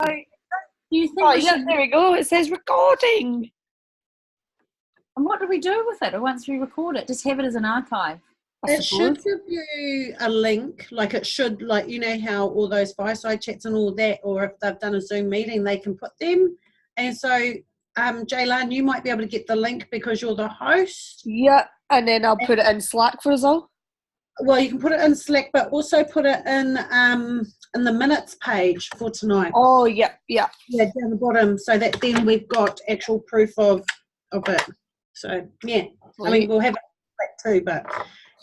Do you think Oh, we yeah, should? there we go. It says recording. And what do we do with it once we record it? Just have it as an archive. It should give you a link, like it should, like, you know how all those fireside chats and all that, or if they've done a Zoom meeting, they can put them. And so, Jaylan, you might be able to get the link because you're the host. Yeah, and then I'll put it in Slack for us all. Well, you can put it in Slack, but also put it in the minutes page for tonight. Oh, yeah. Yeah, down the bottom, so that then we've got actual proof of it. So, yeah, I mean, we'll have it too, but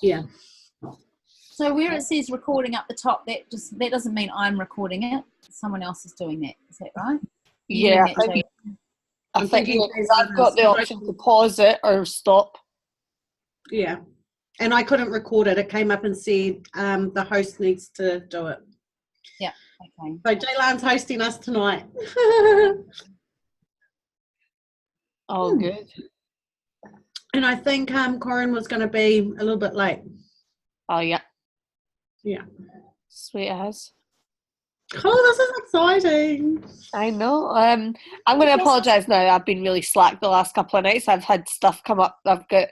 yeah. So where it says recording up the top, that doesn't mean I'm recording it. Someone else is doing that. Is that right? Yeah, I think I've got the option to pause it or stop. Yeah, and I couldn't record it. It came up and said the host needs to do it. Yeah, okay. So Jaylan's hosting us tonight. Oh, good. And I think Corin was going to be a little bit late. Oh, yeah. Yeah. Sweet as. Oh, this is exciting. I know. I'm going to apologise now. I've been really slack the last couple of nights. I've had stuff come up. I've got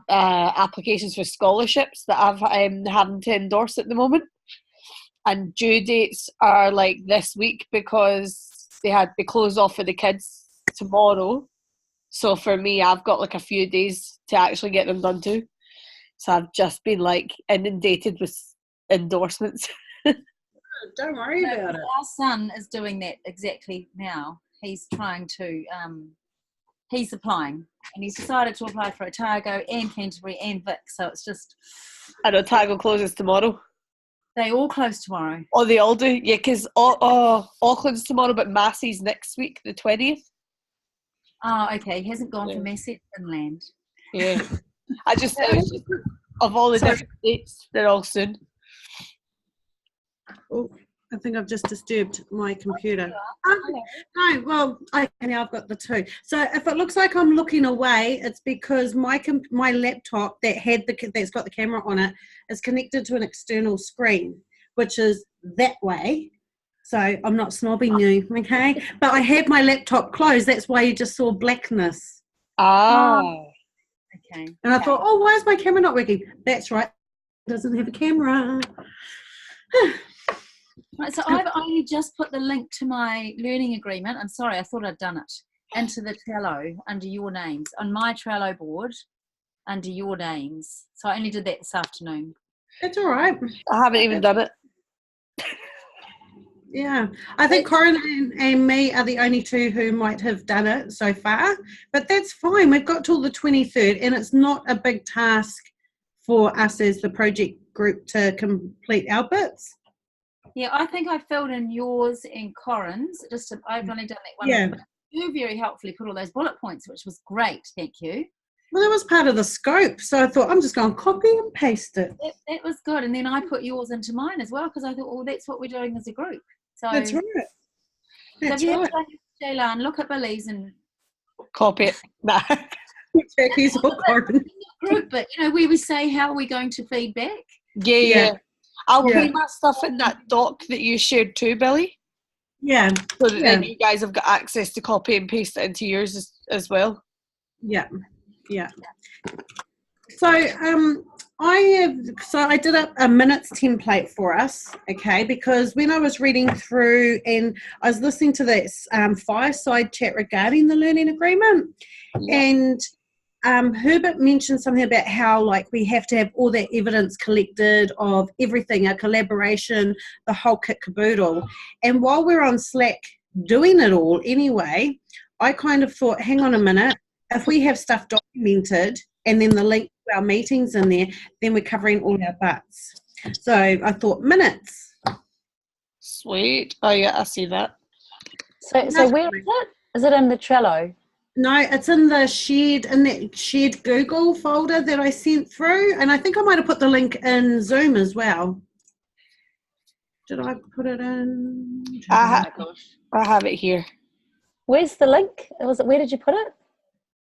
applications for scholarships that I'm having to endorse at the moment. And due dates are like this week because they closed off for the kids tomorrow. So for me, I've got like a few days to actually get them done too. So I've just been like inundated with endorsements. Don't worry about it. Our son is doing that exactly now. He's trying to, he's applying. And he's decided to apply for Otago and Canterbury and Vic. So it's just... And Otago closes tomorrow. They all close tomorrow. Oh, they all do? Yeah, because Auckland's tomorrow, but Massey's next week, the 20th. Oh, okay. He hasn't gone for Massey inland. Yeah. It was just, of all the different dates, they're all soon. Oh, I think I've just disturbed my computer. No, well, now I've got the two. So if it looks like I'm looking away, it's because my laptop that's got the camera on it is connected to an external screen, which is that way. So I'm not snobbing you, okay? But I had my laptop closed. That's why you just saw blackness. Oh. Okay. And I thought, why is my camera not working? That's right. It doesn't have a camera. Right, so I've only just put the link to my learning agreement. I'm sorry, I thought I'd done it. Into the Trello under your names. On my Trello board under your names. So I only did that this afternoon. That's all right. I haven't even done it. Yeah, I think Corin and me are the only two who might have done it so far, but that's fine. We've got till the 23rd, and it's not a big task for us as the project group to complete our bits. Yeah, I think I filled in yours and Corin's. I've only done that one. Yeah. But you very helpfully put all those bullet points, which was great. Thank you. Well, that was part of the scope, so I thought I'm just going to copy and paste it. That was good, and then I put yours into mine as well because I thought, well, that's what we're doing as a group. So that's right. That's so if you right. Jaylan, look at Billy's and copy it. Nah. Jackie's or Corin. Group, but where we say how are we going to feedback? Yeah. I'll put my stuff in that doc that you shared too, Billy. Yeah. So that then you guys have got access to copy and paste it into yours as well. Yeah. Yeah. So I did a minutes template for us, okay, because when I was reading through and I was listening to this fireside chat regarding the learning agreement, and Herbert mentioned something about how we have to have all that evidence collected of everything, a collaboration, the whole kit caboodle. And while we're on Slack doing it all anyway, I kind of thought, hang on a minute, if we have stuff documented and then the link to our meetings in there, then we're covering all our butts. So I thought minutes. Sweet. Oh yeah, I see that. So where is it? Is it in the Trello? No, it's in that shared Google folder that I sent through, and I think I might have put the link in Zoom as well. Did I put it in? I have it here. Where's the link? Where did you put it?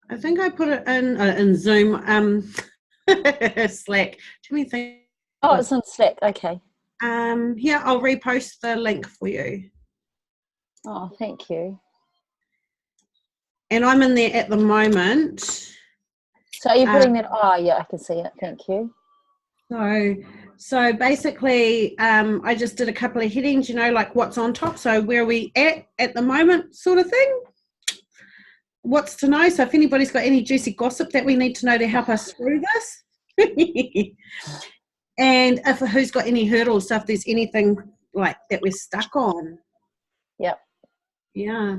I think I put it in Zoom. Slack. Too many things. Oh, it's on Slack. Okay. Yeah, I'll repost the link for you. Oh, thank you. And I'm in there at the moment. So are you putting that? Oh, yeah, I can see it. Thank you. So basically, I just did a couple of headings, like what's on top. So where are we at the moment, sort of thing. What's to know? So if anybody's got any juicy gossip that we need to know to help us through this, and if who's got any hurdles, so if there's anything like that we're stuck on. Yep. Yeah.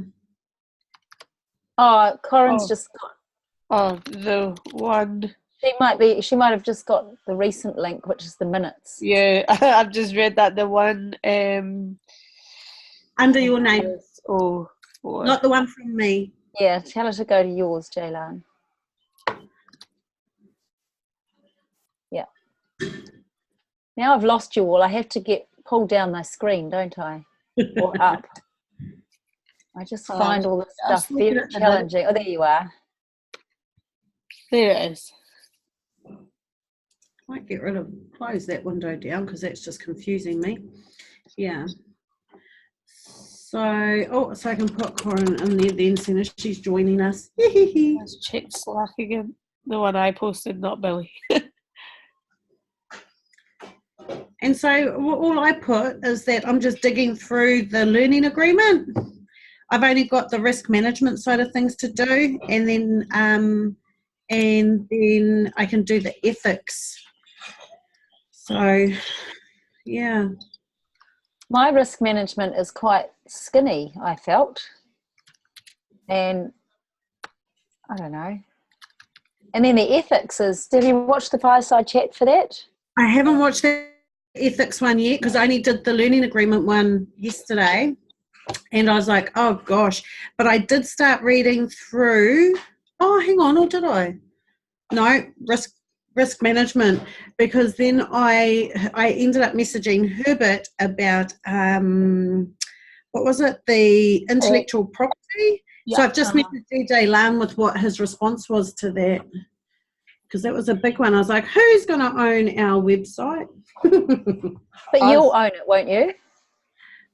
Oh, Corin's just got. Oh, the one. She might have just got the recent link, which is the minutes. Yeah, I've just read that. The one. Under your name. Oh, what? Not the one from me. Yeah, tell her to go to yours, Jaylan. Yeah. Now I've lost you all. I have to pull down my screen, don't I? Or up. I just find all this stuff very challenging. Oh, there you are. There it is. Might close that window down because that's just confusing me. Yeah. So I can put Corin in there then, soon as she's joining us. Let's check Slack again. The one I posted, not Billy. And so all I put is that I'm just digging through the learning agreement. I've only got the risk management side of things to do, and then I can do the ethics. So, yeah. My risk management is quite skinny, I felt. And I don't know. And then the ethics is, did you watch the fireside chat for that? I haven't watched the ethics one yet because I only did the learning agreement one yesterday. And I was like, oh, gosh. But I did start reading through. Oh, hang on. Or did I? No, risk management, because then I ended up messaging Herbert about what was it, the intellectual property. Yeah. So I've just messaged DJ Lam with what his response was to that, because that was a big one. I was like, who's going to own our website? But you'll own it, won't you?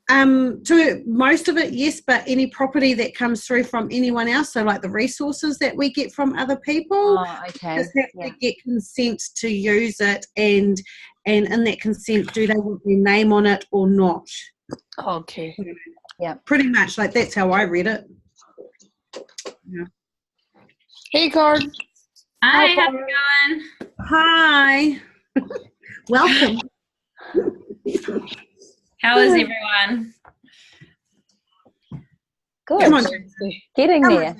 To most of it, yes, but any property that comes through from anyone else, so like the resources that we get from other people, just have to get consent to use it, and in that consent, do they want their name on it or not? Okay. Yeah. Pretty much, like that's how I read it. Yeah. Hey, Corin. Hi, how's it going? Hi. Welcome. How is everyone? Good. Come on. Getting there.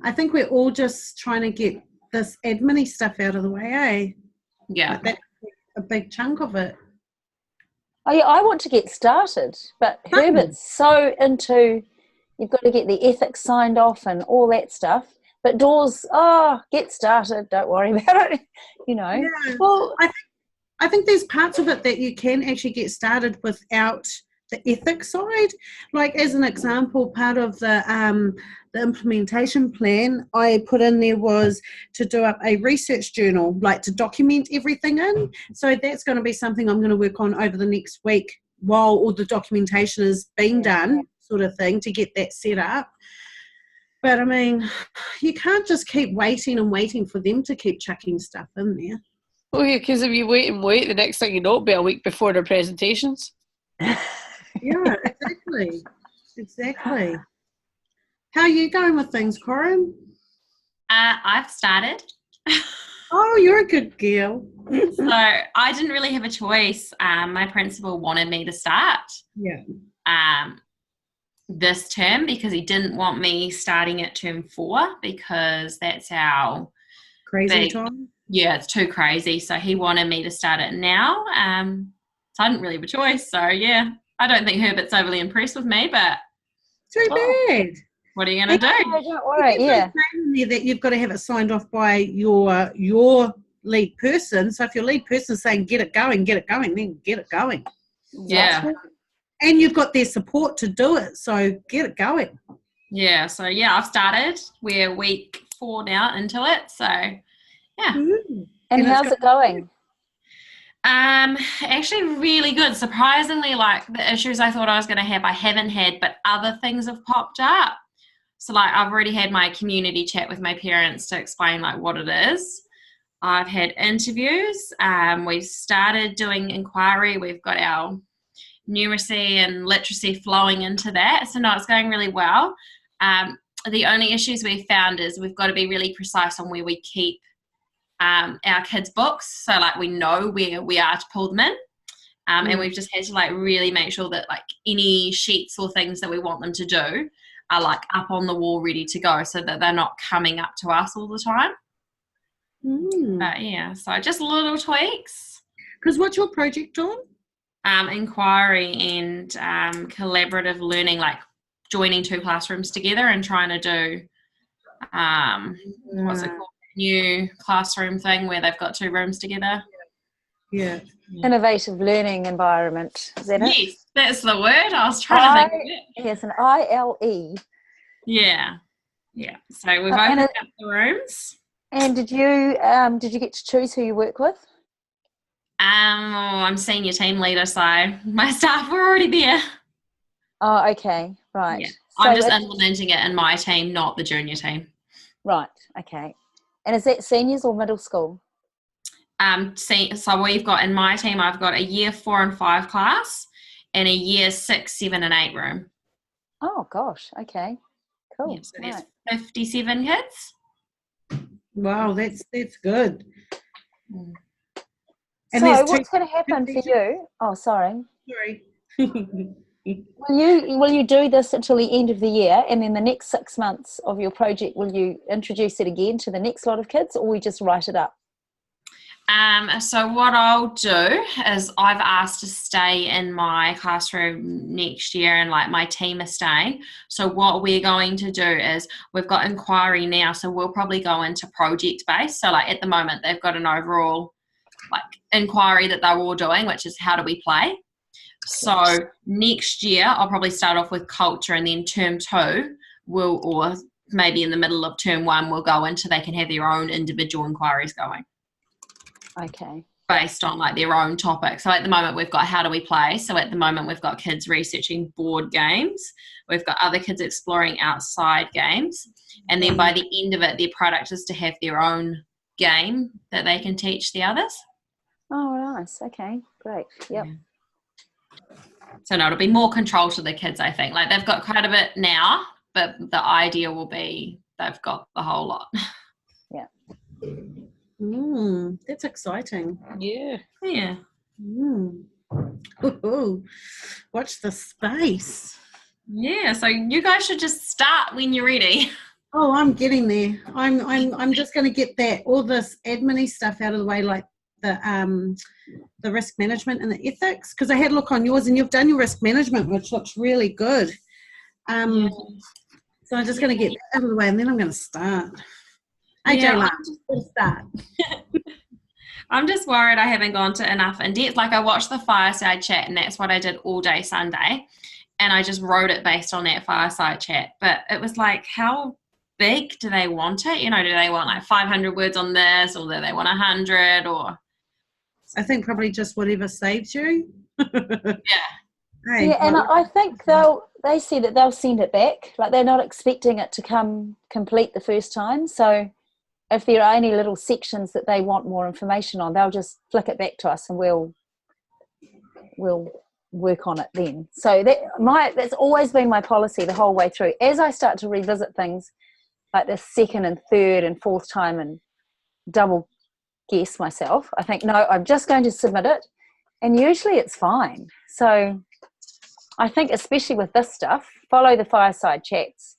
I think we're all just trying to get this admin-y stuff out of the way, eh? Yeah. Like that's a big chunk of it. Oh, yeah, I want to get started, but Herbert's so into, you've got to get the ethics signed off and all that stuff. But Daws, get started, don't worry about it, Yeah. Well, I think there's parts of it that you can actually get started without the ethics side. Like as an example, part of the implementation plan I put in there was to do up a research journal, like to document everything in. So that's going to be something I'm going to work on over the next week while all the documentation is being done, sort of thing, to get that set up. But I mean, you can't just keep waiting and waiting for them to keep chucking stuff in there. Oh, yeah, because if you wait and wait, the next thing you know, it'll be a week before their presentations. Yeah, exactly. Exactly. How are you going with things, Corin? I've started. Oh, you're a good girl. So I didn't really have a choice. My principal wanted me to start. Yeah. This term because he didn't want me starting at term 4 because that's how Crazy time. Yeah, it's too crazy. So he wanted me to start it now. So I didn't really have a choice. So yeah, I don't think Herbert's overly impressed with me, but Too bad. what are you going to do? Don't worry, yeah. There that you've got to have it signed off by your lead person. So if your lead person's saying get it going, then get it going. Yeah. And you've got their support to do it, so get it going. Yeah, so yeah, I've started. We're week 4 now into it, so yeah. Mm. And how's it going? Actually really good. Surprisingly, like the issues I thought I was going to have, I haven't had, but other things have popped up. So like I've already had my community chat with my parents to explain like what it is. I've had interviews. We've started doing inquiry. We've got our numeracy and literacy flowing into that. So no, it's going really well. The only issues we've found is we've got to be really precise on where we keep our kids' books, so like we know where we are to pull them in, and we've just had to like really make sure that like any sheets or things that we want them to do are like up on the wall ready to go, so that they're not coming up to us all the time. But yeah, so just little tweaks. Because what's your project on? Inquiry and collaborative learning, like joining 2 classrooms together and trying to do what's it called? New classroom thing where they've got 2 rooms together. Yeah. Innovative learning environment. Is that it? Yes, that's the word. I was trying to think of it. Yes, an ILE. Yeah. So we've opened up the rooms. And did you get to choose who you work with? I'm senior team leader, so my staff were already there. Oh, okay, right. Yeah. So I'm just implementing it in my team, not the junior team. Right, okay. And is that seniors or middle school? So we've got in my team, I've got a year 4 and 5 class and a year 6, 7 and 8 room. Oh gosh, okay, cool. Yeah, so there's 57 kids. Wow, that's good. And so what's going to happen for you? Oh, sorry. Will you do this until the end of the year, and then the next 6 months of your project, will you introduce it again to the next lot of kids, or we just write it up? So what I'll do is I've asked to stay in my classroom next year, and like my team is staying. So what we're going to do is we've got inquiry now, so we'll probably go into project based. So like at the moment they've got an overall like inquiry that they're all doing, which is how do we play. So next year I'll probably start off with culture, and then term 2 or maybe in the middle of term 1 we'll go into, they can have their own individual inquiries going. Okay. Based on like their own topic. So at the moment we've got how do we play. So at the moment we've got kids researching board games. We've got other kids exploring outside games. And then by the end of it, their product is to have their own game that they can teach the others. Oh, nice. Okay, great. Yep. Yeah. So no, it'll be more control to the kids, I think. Like they've got quite a bit now, but the idea will be they've got the whole lot. Yeah. That's exciting. Yeah. Ooh, watch the space. Yeah, so you guys should just start when you're ready. Oh, I'm getting there. I'm just going to get that all this admin-y stuff out of the way, like the risk management and the ethics, because I had a look on yours and you've done your risk management, which looks really good. So I'm just going to get that out of the way, and then I'm going to start. Start. I'm just worried I haven't gone to enough in depth. Like I watched the fireside chat, and that's what I did all day Sunday, and I just wrote it based on that fireside chat. But it was like, how big do they want it? You know, do they want like 500 words on this, or do they want 100? Or I think probably just whatever saves you. Yeah, and I think they see that they'll send it back. Like they're not expecting it to come complete the first time. So if there are any little sections that they want more information on, they'll just flick it back to us, and we'll work on it then. So that's always been my policy the whole way through. As I start to revisit things like the second and third and fourth time and double guess myself, I think, no, I'm just going to submit it, and usually it's fine. So I think especially with this stuff, follow the fireside chats,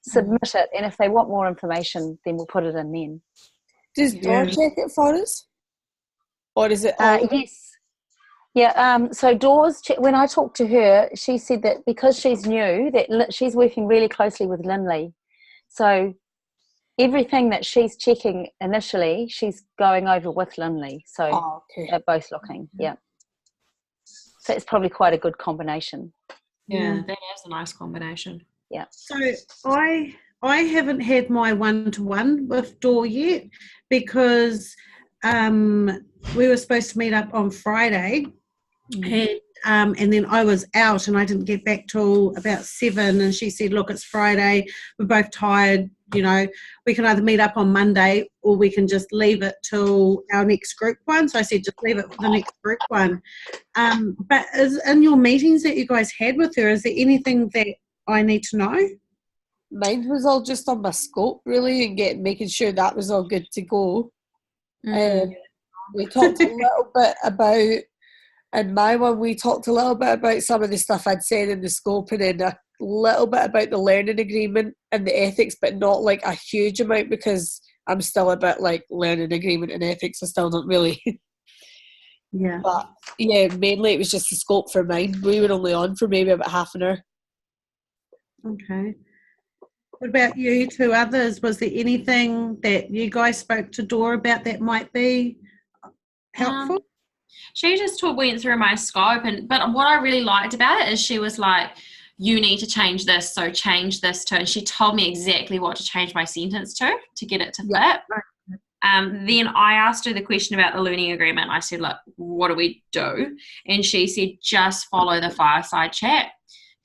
submit it, and if they want more information, then we'll put it in then. Does Dora check it for us? Or does it? Yes. Yeah, so Dora's, when I talked to her, she said that because she's new, that she's working really closely with Billie-Lee. So everything that she's checking initially, she's going over with Billie-Lee. So they're both looking, yeah. So it's probably quite a good combination. Yeah, that is a nice combination. Yeah. So I haven't had my one-to-one with Dor yet, because we were supposed to meet up on Friday, and then I was out and I didn't get back till about 7, and she said, look, it's Friday, we're both tired, you know, we can either meet up on Monday or we can just leave it till our next group one. So I said, just leave it for the next group one. But in your meetings that you guys had with her, is there anything that I need to know? Mine was all just on my scope, really, and making sure that was all good to go. We talked a little bit about, in my one, we talked a little bit about some of the stuff I'd said in the scope, and then a little bit about the learning agreement and the ethics, but not like a huge amount, because I'm still a bit like learning agreement and ethics, I still don't really. Yeah. But yeah, mainly it was just the scope for mine. We were only on for maybe about half an hour. Okay. What about you two others? Was there anything that you guys spoke to Dora about that might be helpful? She just went through my scope, but what I really liked about it is she was like, you need to change this, so change this to, and she told me exactly what to change my sentence to get it to fit. Then I asked her the question about the learning agreement. I said, look, what do we do? And she said, just follow the fireside chat.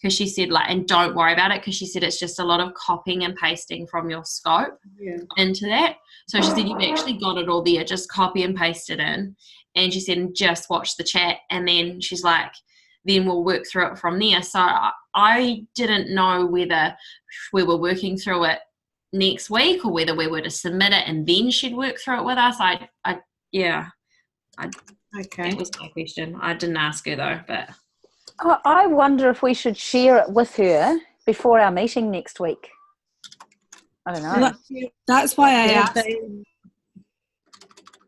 Because she said, like, and don't worry about it, because she said it's just a lot of copying and pasting from your scope into that. So she said, you've actually got it all there, just copy and paste it in. And she said, and just watch the chat. And then she's like, then we'll work through it from there. So I didn't know whether we were working through it next week or whether we were to submit it and then she'd work through it with us. Okay. That was my question. I didn't ask her though, but I wonder if we should share it with her before our meeting next week. I don't know. That's why I asked.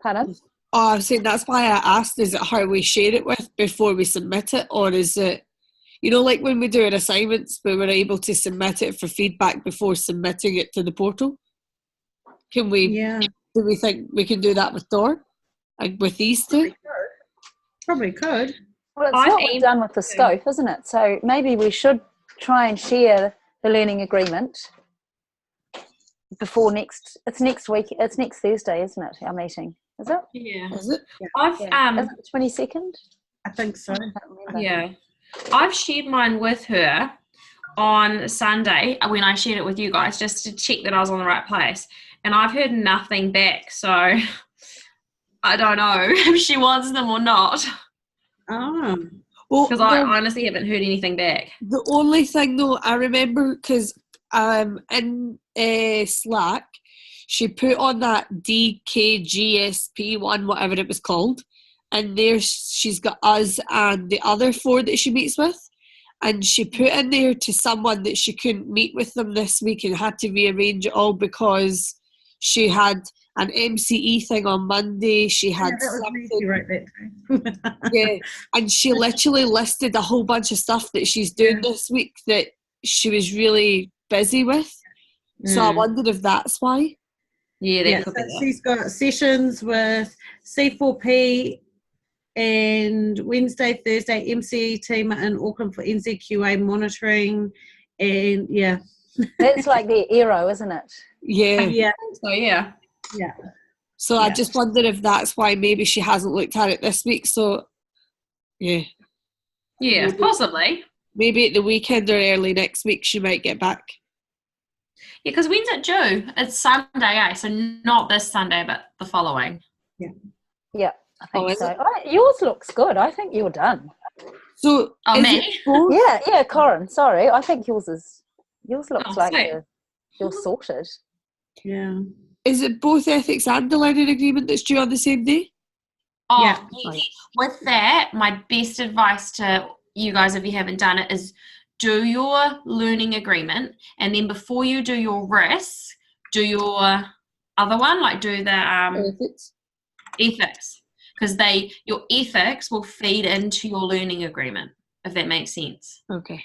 Pardon? Oh, I'm saying that's why I asked, is it how we share it with before we submit it, or is it, you know, like when we do our assignments, we were able to submit it for feedback before submitting it to the portal? Can we, do we think we can do that with Dor? Like with these two? Probably could. Well, it's what we've done with the scope, isn't it? So maybe we should try and share the learning agreement before it's next week, it's next Thursday, isn't it, our meeting? Is it? Yeah. Is it? Yeah. Is it the 22nd? I think so. Yeah. I've shared mine with her on Sunday when I shared it with you guys, just to check that I was on the right place. And I've heard nothing back, so I don't know if she wants them or not. Oh. Because I honestly haven't heard anything back. The only thing though, I remember, because in Slack, she put on that DKGSP one, whatever it was called, and there she's got us and the other 4 that she meets with, and she put in there to someone that she couldn't meet with them this week and had to rearrange it all because she had an MCE thing on Monday. She had and she literally listed a whole bunch of stuff that she's doing this week that she was really busy with. So I wondered if that's why. Yeah, so she's got sessions with C4P and Wednesday, Thursday, MCE team in Auckland for NZQA monitoring, and that's like their Aero, isn't it? Yeah. So yeah. So I just wondered if that's why maybe she hasn't looked at it this week. So yeah, possibly. Maybe at the weekend or early next week she might get back. Yeah, because when's it due? It's Sunday, so not this Sunday, but the following. Yeah, I think so. Yours looks good. I think you're done. So, me? Yeah, Corin. Sorry, I think yours looks like you're sorted. Yeah. Is it both ethics and the learning agreement that's due on the same day? Yes. With that, my best advice to you guys, if you haven't done it, is do your learning agreement, and then before you do your risk, do your other one, like do the ethics, because your ethics will feed into your learning agreement, if that makes sense. Okay.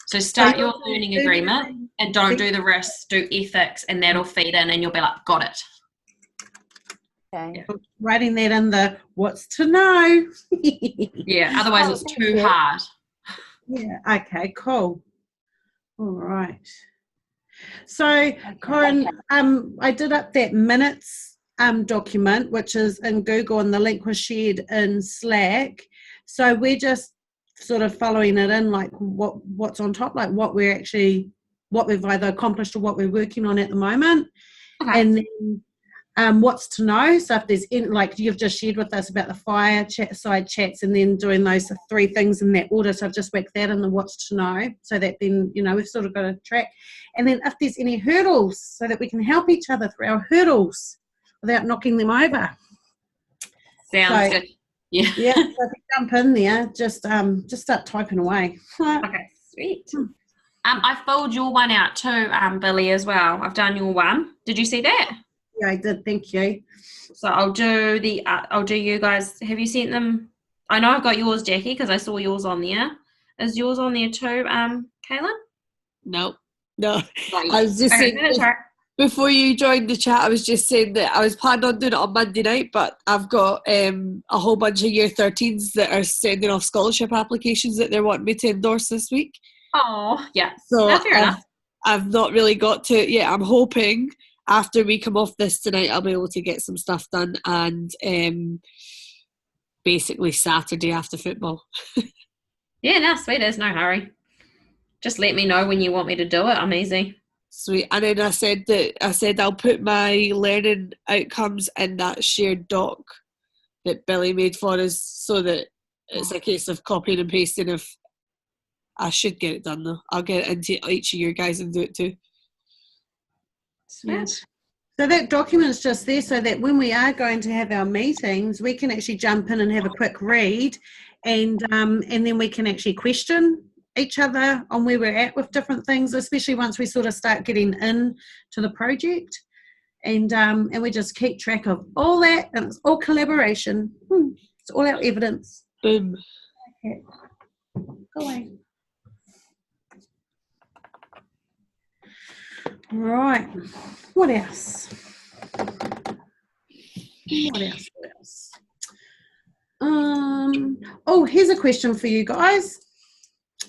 So start your learning agreement and don't do the risk, do ethics, and that'll feed in and you'll be like, got it. Okay. Writing that in the what's to know. Otherwise it's too hard. Yeah, okay, cool. All right. So, Corin, I did up that minutes document, which is in Google, and the link was shared in Slack. So we're just sort of following it in, like what's on top, like what we've either accomplished or what we're working on at the moment. Okay. And then what's to know. So if there's like you've just shared with us about the fireside chats, and then doing those 3 things in that order. So I've just worked that in the what's to know, so that then we've sort of got a track. And then if there's any hurdles, so that we can help each other through our hurdles without knocking them over. Sounds good. Yeah. Yeah. So if you jump in there, just start typing away. Okay, sweet. I filled your one out too, Billy, as well. I've done your one. Did you see that? Yeah, I did. Thank you. So I'll do you guys. Have you sent them? I know I've got yours, Jackie, because I saw yours on there. Is yours on there too, Kaylin? No. I Right. was just Okay, saying, that's right. before you joined the chat, I was just saying that I was planning on doing it on Monday night, but I've got a whole bunch of year 13s that are sending off scholarship applications that they're wanting me to endorse this week. Oh, yeah. So That's fair enough. I've not really got to, I'm hoping after we come off this tonight, I'll be able to get some stuff done, and basically Saturday after football. Yeah, no, sweet. There's no hurry. Just let me know when you want me to do it. I'm easy. Sweet. And then I said I'll put my learning outcomes in that shared doc that Billy made for us, so that it's a case of copying and pasting. If I should get it done though, I'll get it into each of you guys and do it too. Sweet. So that document's just there so that when we are going to have our meetings, we can actually jump in and have a quick read, and then we can actually question each other on where we're at with different things, especially once we sort of start getting in to the project, and we just keep track of all that, and it's all collaboration. It's all our evidence. Boom. Okay. Go away. Right. What else? Oh, here's a question for you guys.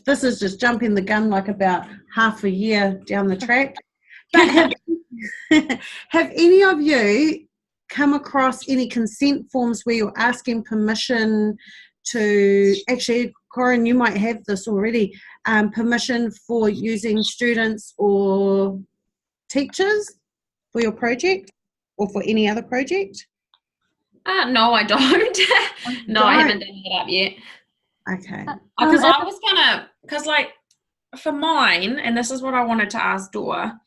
This is just jumping the gun, like about half a year down the track. But have any of you come across any consent forms where you're asking permission to, actually, Corinne, you might have this already, permission for using students or teachers for your project or for any other project? No, I don't. No, I haven't done it up yet. Okay. Because I was because like for mine, and this is what I wanted to ask Dora,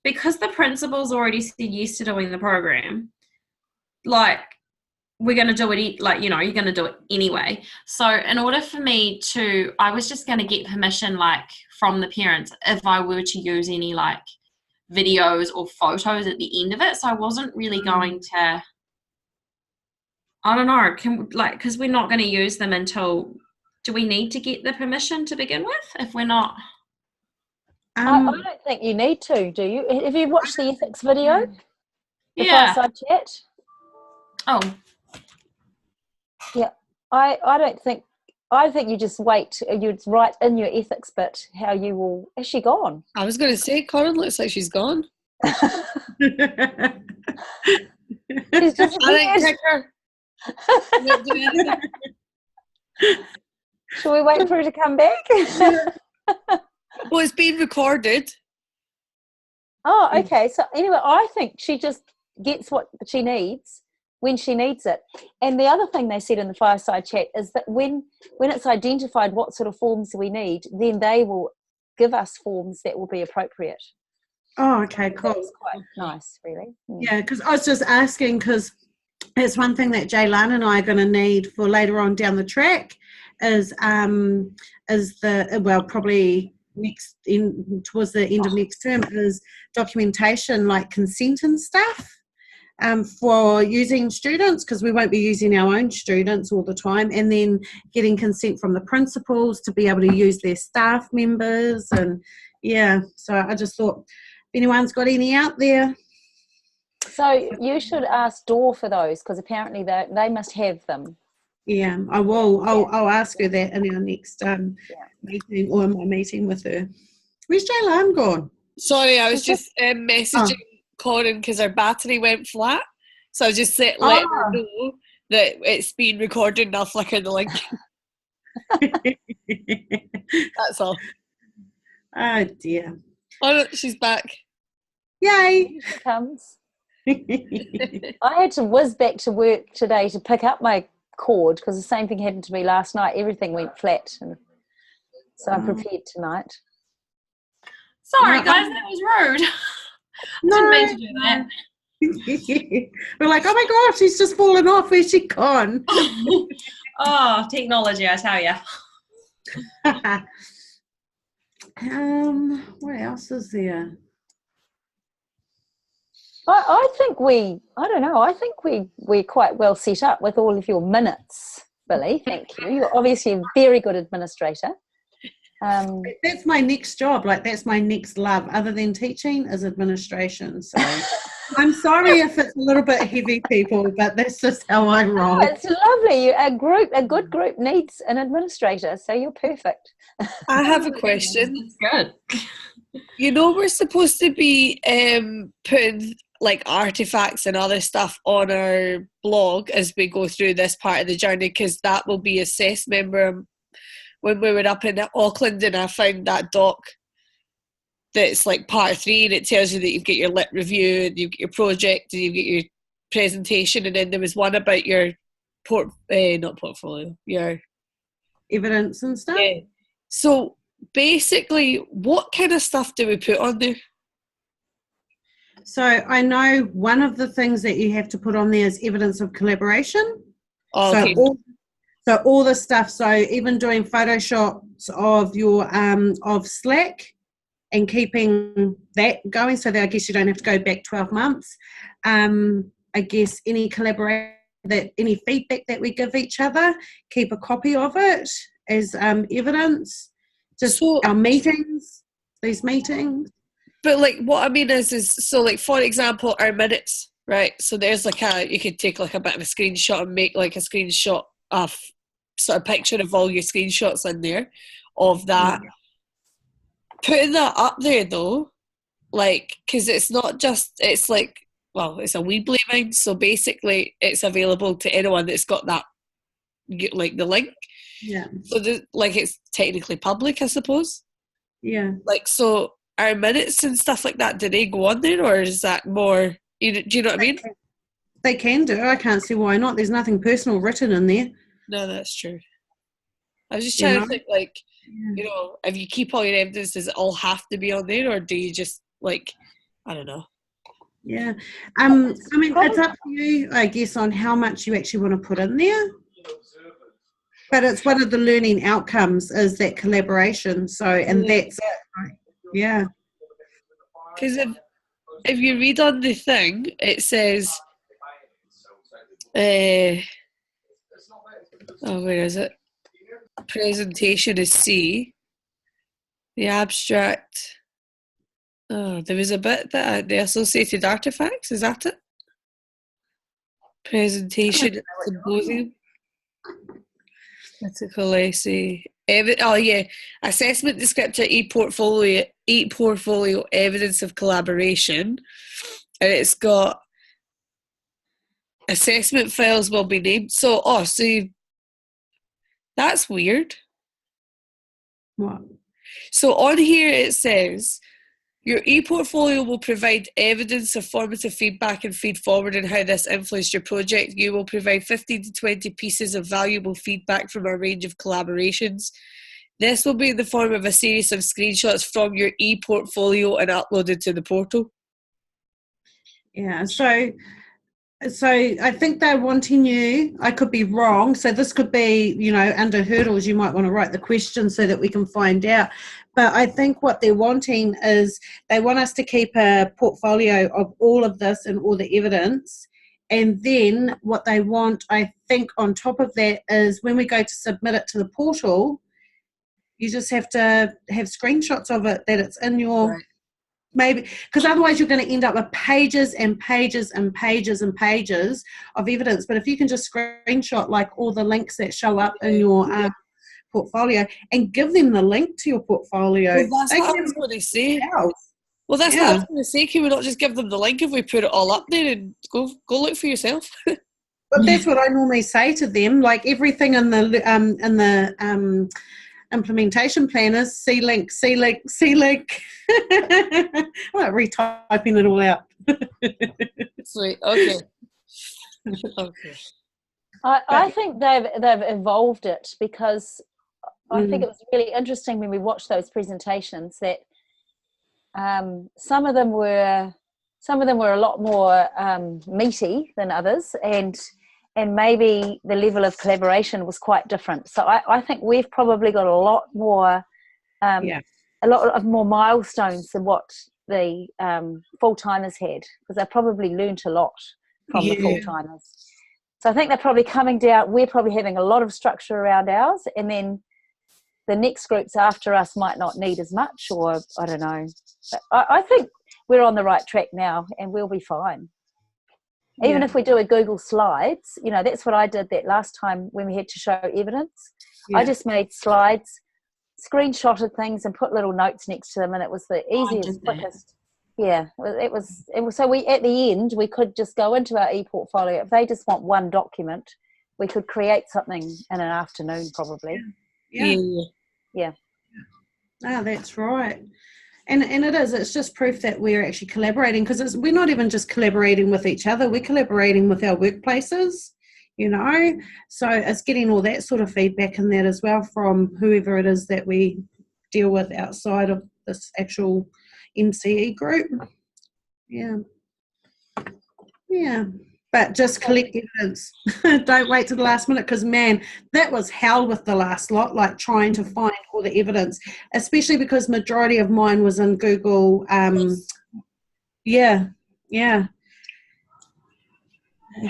because the principal's already said yes to doing the program, like we're going to do it, like, you're going to do it anyway. So in order for me to, I was just going to get permission, like, from the parents if I were to use any, like, videos or photos at the end of it. So I wasn't really going to, I don't know, because we're not going to use them until, do we need to get the permission to begin with if we're not? I don't think you need to, do you? Have you watched the ethics video? The fireside chat? Oh. Yeah, I think you just wait. You'd write in your ethics bit how you will. Is she gone? I was going to say, Corinne looks like she's gone. She's just check her. Shall we wait for her to come back? Well, it's being recorded. Oh, okay. So anyway, I think she just gets what she needs when she needs it. And the other thing they said in the fireside chat is that when it's identified what sort of forms we need, then they will give us forms that will be appropriate. Oh, okay, cool. That's quite nice, really. Yeah, because I was just asking, because it's one thing that Jaylan and I are going to need for later on down the track is probably towards the end of next term, is documentation, like consent and stuff. For using students, because we won't be using our own students all the time, and then getting consent from the principals to be able to use their staff members. And so I just thought, if anyone's got any out there. So you should ask Dor for those, because apparently they must have them. Yeah, I will. I'll ask her that in our next meeting, or my meeting with her. Where's Jaylan gone? Sorry, I was just messaging Corinne because her battery went flat, So I just let her know that it's being recorded and I'll flicker the link. That's all. Oh dear. Oh no, she's back. Yay. Here she comes. I had to whiz back to work today to pick up my cord because the same thing happened to me last night. Everything went flat, and so I'm prepared tonight. Sorry, guys, that was rude. Didn't mean to do that. We're like, oh my gosh, she's just fallen off. Where's she gone? Oh, technology, I tell you. What else is there? I think we're quite well set up with all of your minutes, Billy. Thank you. You're obviously a very good administrator. That's my next job. Like, that's my next love, other than teaching, is administration. So I'm sorry if it's a little bit heavy, people, but that's just how I roll. Oh, it's lovely. A good group needs an administrator, so you're perfect. I have a question. It's good. You know, we're supposed to be putting like artifacts and other stuff on our blog as we go through this part of the journey, because that will be assessed. Remember when we were up in Auckland and I found that doc that's like part 3 and it tells you that you've got your lit review and you've got your project and you've got your presentation, and then there was one about your not portfolio, your evidence and stuff. Yeah. So basically, what kind of stuff do we put on there? So I know one of the things that you have to put on there is evidence of collaboration. Oh, okay. So all the stuff. So even doing photoshops of your of Slack and keeping that going, so that I guess you don't have to go back 12 months. I guess any collaboration, that any feedback that we give each other, keep a copy of it as evidence. Just our meetings, these meetings. But like what I mean is so like for example our minutes, right? So there's like you could take like a bit of a screenshot and make like a screenshot of sort of picture of all your screenshots in there of that. Putting that up there though, like, because it's not just, it's like, well, it's a Weebly mind, so basically it's available to anyone that's got that, like the link. Yeah. So like it's technically public, I suppose. Yeah. Like, so our minutes and stuff like that, do they go on there, or is that more, do you know what I mean? They can do. I can't see why not. There's nothing personal written in there. No, that's true. I was just trying to think, like, you know, if you keep all your evidence, does it all have to be on there, or do you just, like, I don't know. Yeah. I mean, it's up to you, I guess, on how much you actually want to put in there. But it's one of the learning outcomes is that collaboration. So, and that's it. Yeah. Because if you read on the thing, it says, where is it? Presentation is C. The abstract. Oh, there was a bit that the associated artifacts. Is that it? Presentation, symposium, critical essay. Oh yeah, assessment descriptor, e-portfolio, evidence of collaboration, and it's got assessment files will be named. So, that's weird. What? So on here it says, your e-portfolio will provide evidence of formative feedback and feed forward on how this influenced your project. You will provide 15 to 20 pieces of valuable feedback from a range of collaborations. This will be in the form of a series of screenshots from your e-portfolio and uploaded to the portal. Yeah, so I think they're wanting you, I could be wrong, so this could be, you know, under hurdles, you might want to write the question so that we can find out. But I think what they're wanting is they want us to keep a portfolio of all of this and all the evidence. And then what they want, I think, on top of that is when we go to submit it to the portal, you just have to have screenshots of it, that it's in your... Right. Maybe, because otherwise you're going to end up with pages and pages and pages and pages of evidence. But if you can just screenshot like all the links that show up in your portfolio and give them the link to your portfolio. Well, that's what I was going to say. Well, that's what I Yeah. was going to say. Can we not just give them the link if we put it all up there and go look for yourself? But that's what I normally say to them. Like everything in the implementation plan is see link, see link, see link. I'm like retyping it all out. Sweet. Okay. Okay. I think they've evolved it, because I think Mm. it was really interesting when we watched those presentations that some of them were a lot more meaty than others, and maybe the level of collaboration was quite different. So I think we've probably got a lot more Yeah. a lot of more milestones than what the full-timers had, because they probably learnt a lot from the Yeah. full-timers. So I think they're probably coming down. We're probably having a lot of structure around ours, and then the next groups after us might not need as much, or I don't know. But I think we're on the right track now, and we'll be fine. Even if we do a Google Slides, that's what I did that last time when we had to show evidence. Yeah. I just made slides, screenshotted things, and put little notes next to them, and it was the easiest, quickest. Yeah, it was. So we, at the end, we could just go into our e-portfolio. If they just want one document, we could create something in an afternoon, probably. Yeah. Oh, that's right. And it's just proof that we're actually collaborating, because we're not even just collaborating with each other, we're collaborating with our workplaces, so it's getting all that sort of feedback in that as well from whoever it is that we deal with outside of this actual MCE group. But just collect evidence. Don't wait till the last minute, because man, that was hell with the last lot, like trying to find all the evidence, especially because majority of mine was in Google. Yeah.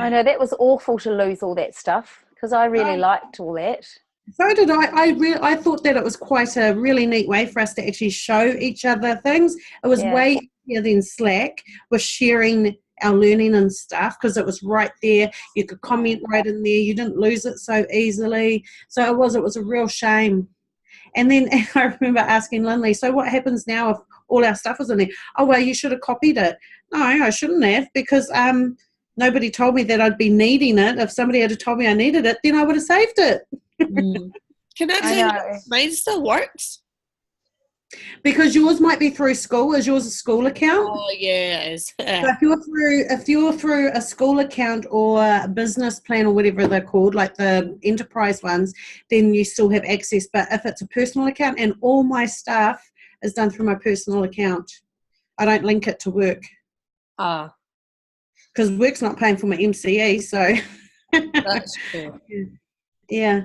I know that was awful to lose all that stuff, because I really liked all that. So did I. I thought that it was quite a really neat way for us to actually show each other things. It was way easier than Slack with sharing our learning and stuff, because it was right there. You could comment right in there. You didn't lose it so easily. So it was a real shame. And then I remember asking Lindley, so what happens now if all our stuff is in there? Oh, well, you should have copied it. No, I shouldn't have, because nobody told me that I'd be needing it. If somebody had told me I needed it, then I would have saved it. Can I say mine still works? Because yours might be through school. Is yours a school account? Oh yeah, it is. So if you're through a school account or a business plan or whatever they're called, like the enterprise ones, then you still have access. But if it's a personal account, and all my stuff is done through my personal account, I don't link it to work. Because work's not paying for my MCE, so That's true. Yeah.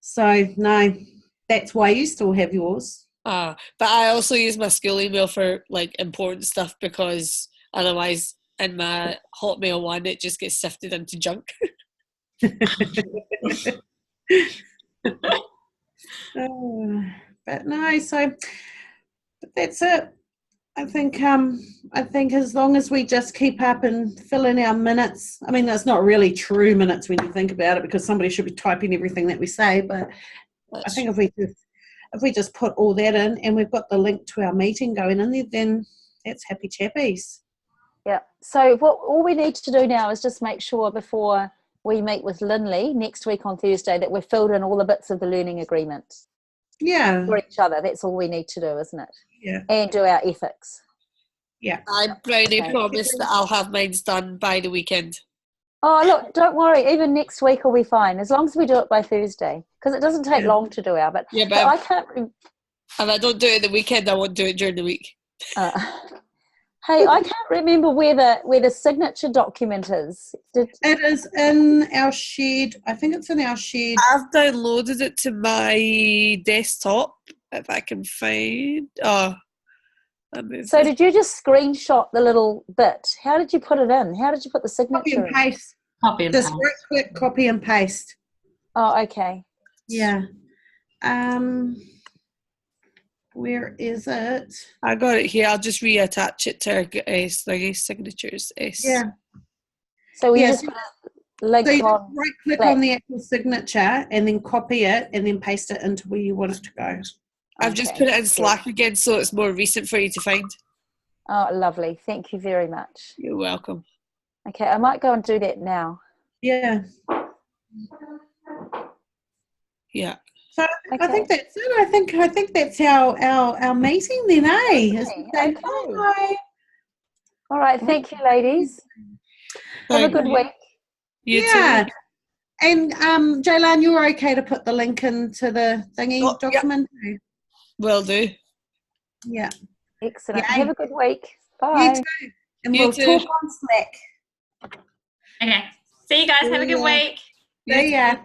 So no, that's why you still have yours. But I also use my school email for like important stuff, because otherwise in my Hotmail one it just gets sifted into junk. But no, so that's it. I think as long as we just keep up and fill in our minutes. I mean, that's not really true minutes when you think about it, because somebody should be typing everything that we say. But I think if we just put all that in, and we've got the link to our meeting going in there, then that's happy chappies. Yeah. So all we need to do now is just make sure before we meet with Lindley next week on Thursday that we've filled in all the bits of the learning agreement. Yeah. For each other. That's all we need to do, isn't it? Yeah. And do our ethics. Yeah. I promise that I'll have mine done by the weekend. Oh, look, don't worry. Even next week will be fine, as long as we do it by Thursday, because it doesn't take long to do our. But I can't. If I don't do it the weekend, I won't do it during the week. Hey, I can't remember where the signature document is. It is in our shed. I think it's in our shed. I've downloaded it to my desktop, if I can find. So did you just screenshot the little bit? How did you put it in? How did you put the signature Copy and paste. Just right click, copy and paste. Oh, okay. Yeah. Where is it? I got it here. I'll just reattach it to our signatures. Yeah. So we just put a link so you on. Right click on the actual signature and then copy it and then paste it into where you want it to go. I've just put it in Slack again, so it's more recent for you to find. Oh, lovely. Thank you very much. You're welcome. Okay, I might go and do that now. Yeah. Yeah. So Okay. I think that's it. I think that's our meeting then, eh? Is to say Okay. bye. All right. Thank you, ladies. Have a Thank good you. week. You Yeah. too. And Jaylan, you're okay to put the link into the thingy Oh, yep. document? Will do. Yeah. Excellent. Yay. Have a good week. You Bye. too. And You we'll too. talk on Slack. Okay. See you guys. Have a good Yeah. week. You See ya. too.